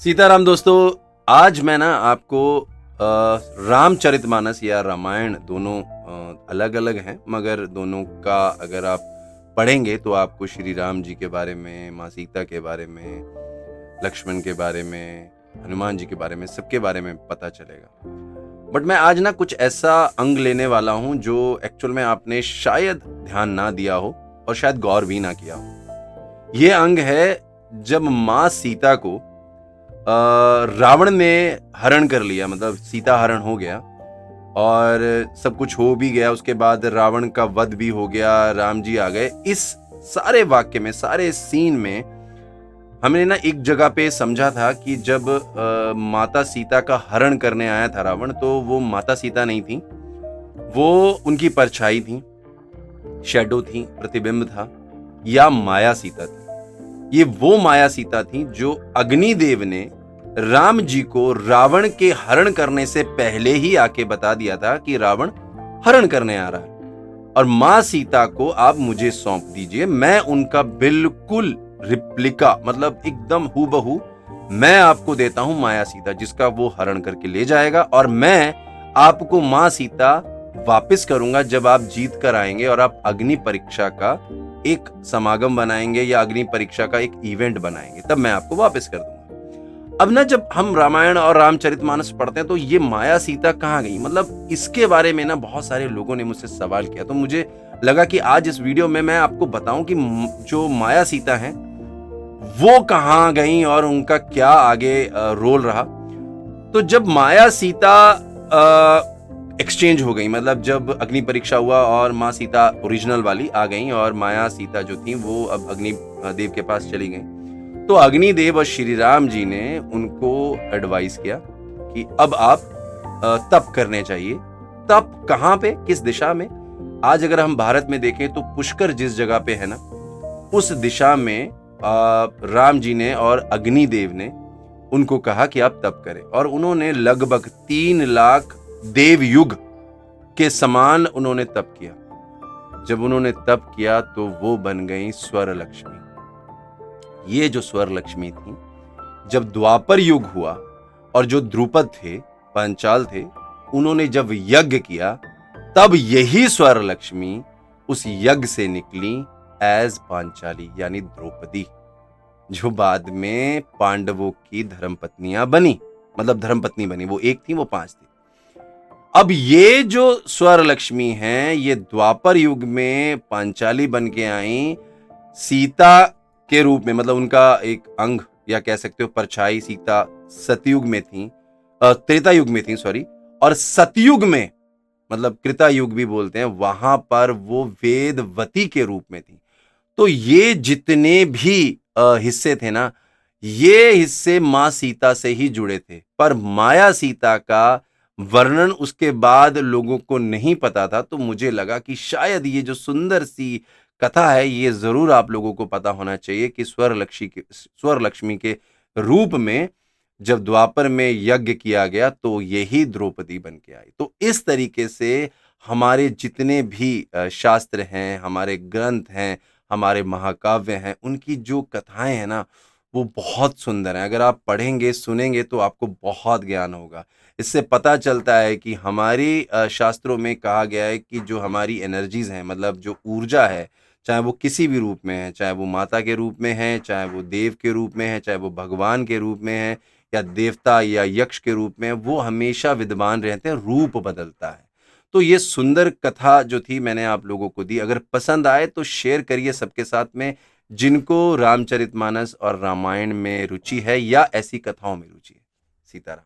सीताराम दोस्तों, आज मैं ना आपको रामचरितमानस या रामायण दोनों अलग अलग हैं, मगर दोनों का अगर आप पढ़ेंगे तो आपको श्री राम जी के बारे में, माँ सीता के बारे में, लक्ष्मण के बारे में, हनुमान जी के बारे में, सबके बारे में पता चलेगा। बट मैं आज ना कुछ ऐसा अंग लेने वाला हूं जो एक्चुअल में आपने शायद ध्यान ना दिया हो और शायद गौर भी ना किया हो। ये अंग है जब माँ सीता को रावण ने हरण कर लिया, मतलब सीता हरण हो गया और सब कुछ हो भी गया। उसके बाद रावण का वध भी हो गया, राम जी आ गए। इस सारे वाक्य में, सारे सीन में हमने ना एक जगह पे समझा था कि जब माता सीता का हरण करने आया था रावण, तो वो माता सीता नहीं थी, वो उनकी परछाई थी, शैडो थी, प्रतिबिंब था, या माया सीता थी। ये वो माया सीता थी जो अग्निदेव ने राम जी को रावण के हरण करने से पहले ही आके बता दिया था कि रावण हरण करने आ रहा है और मां सीता को आप मुझे सौंप दीजिए, मैं उनका बिल्कुल रिप्लिका, मतलब एकदम हूबहू मैं आपको देता हूं माया सीता, जिसका वो हरण करके ले जाएगा और मैं आपको मां सीता वापस करूंगा जब आप जीत कर आएंगे और आप अग्नि परीक्षा का एक समागम बनाएंगे या अग्नि परीक्षा का एक इवेंट बनाएंगे, तब मैं आपको वापस कर दूंगा। अब ना जब हम रामायण और रामचरितमानस पढ़ते हैं तो ये माया सीता कहाँ गई, मतलब इसके बारे में ना बहुत सारे लोगों ने मुझसे सवाल किया। तो मुझे लगा कि आज इस वीडियो में मैं आपको बताऊं कि जो माया सीता हैं वो कहाँ गई और उनका क्या आगे रोल रहा। तो जब माया सीता एक्सचेंज हो गई, मतलब जब अग्नि परीक्षा हुआ और माँ सीता ओरिजिनल वाली आ गई और माया सीता जो थी वो अब अग्नि देव के पास चली गई, तो अग्निदेव और श्री राम जी ने उनको एडवाइस किया कि अब आप तप करने चाहिए। तप कहाँ पे, किस दिशा में? आज अगर हम भारत में देखें तो पुष्कर जिस जगह पे है ना, उस दिशा में राम जी ने और अग्निदेव ने उनको कहा कि आप तप करें और उन्होंने लगभग 3 लाख देव युग के समान उन्होंने तप किया। जब उन्होंने तप किया तो वो बन गई स्वर लक्ष्मी। ये जो स्वर लक्ष्मी थी, जब द्वापर युग हुआ और जो द्रुपद थे, पांचाल थे, उन्होंने जब यज्ञ किया, तब यही स्वर लक्ष्मी उस यज्ञ से निकली एज पांचाली, यानी द्रौपदी, जो बाद में पांडवों की धर्मपत्नियां बनी, मतलब धर्मपत्नी बनी। वो एक थी, वो 5 थी। अब ये जो स्वर लक्ष्मी हैं, ये द्वापर युग में पांचाली बन के आई सीता के रूप में, मतलब उनका एक अंग या कह सकते हो परछाई सीता सतयुग में थी, त्रेता युग में थी, सॉरी, और सतयुग में, मतलब कृता युग भी बोलते हैं, वहां पर वो वेदवती के रूप में थी। तो ये जितने भी हिस्से थे ना, ये हिस्से मां सीता से ही जुड़े थे, पर माया सीता का वर्णन उसके बाद लोगों को नहीं पता था। तो मुझे लगा कि शायद ये जो सुंदर सी कथा है, ये जरूर आप लोगों को पता होना चाहिए कि स्वर लक्ष्मी के रूप में जब द्वापर में यज्ञ किया गया तो यही द्रौपदी बन के आई। तो इस तरीके से हमारे जितने भी शास्त्र हैं, हमारे ग्रंथ हैं, हमारे महाकाव्य हैं, उनकी जो कथाएं हैं ना, वो बहुत सुंदर हैं। अगर आप पढ़ेंगे, सुनेंगे तो आपको बहुत ज्ञान होगा। इससे पता चलता है कि हमारी शास्त्रों में कहा गया है कि जो हमारी एनर्जीज हैं, मतलब जो ऊर्जा है, चाहे वो किसी भी रूप में है, चाहे वो माता के रूप में है, चाहे वो देव के रूप में है, चाहे वो भगवान के रूप में है, या देवता या यक्ष के रूप में, वो हमेशा विद्यमान रहते हैं, रूप बदलता है। तो ये सुंदर कथा जो थी मैंने आप लोगों को दी। अगर पसंद आए तो शेयर करिए सबके साथ में, जिनको रामचरितमानस और रामायण में रुचि है या ऐसी कथाओं में रुचि है। सीताराम।